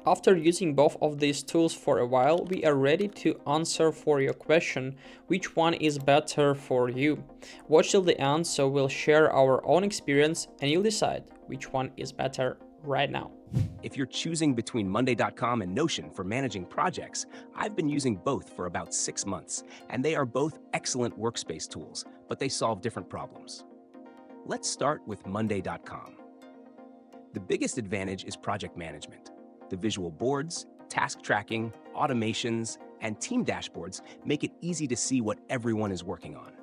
After using both of these tools for a while, we are ready to answer for your question, which one is better for you. Watch till the end, so we'll share our own experience and you'll decide which one is better right now. If you're choosing between Monday.com and Notion for managing projects, I've been using both for about 6 months, and they are both excellent workspace tools, but they solve different problems. Let's start with Monday.com. The biggest advantage is project management. The visual boards, task tracking, automations, and team dashboards make it easy to see what everyone is working on.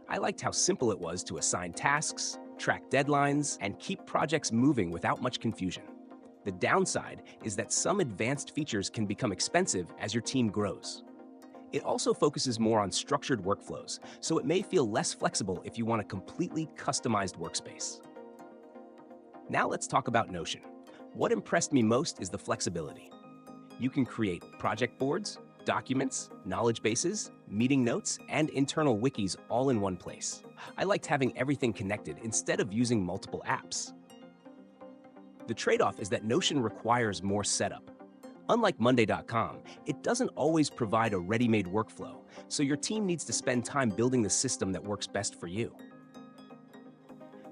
I liked how simple it was to assign tasks, track deadlines, and keep projects moving without much confusion. The downside is that some advanced features can become expensive as your team grows. It also focuses more on structured workflows, so it may feel less flexible if you want a completely customized workspace. Now let's talk about Notion. What impressed me most is the flexibility. You can create project boards, documents, knowledge bases, meeting notes, and internal wikis all in one place. I liked having everything connected instead of using multiple apps. The trade-off is that Notion requires more setup. Unlike Monday.com, it doesn't always provide a ready-made workflow, so your team needs to spend time building the system that works best for you.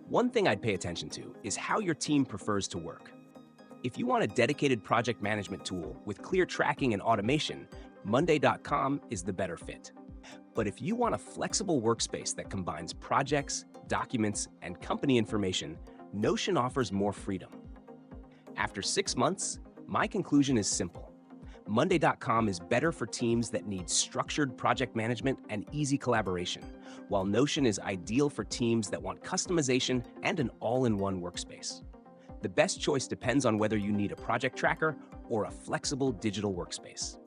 One thing I'd pay attention to is how your team prefers to work. If you want a dedicated project management tool with clear tracking and automation, Monday.com is the better fit. But if you want a flexible workspace that combines projects, documents, and company information, Notion offers more freedom. After 6 months, my conclusion is simple. Monday.com is better for teams that need structured project management and easy collaboration, while Notion is ideal for teams that want customization and an all-in-one workspace. The best choice depends on whether you need a project tracker or a flexible digital workspace.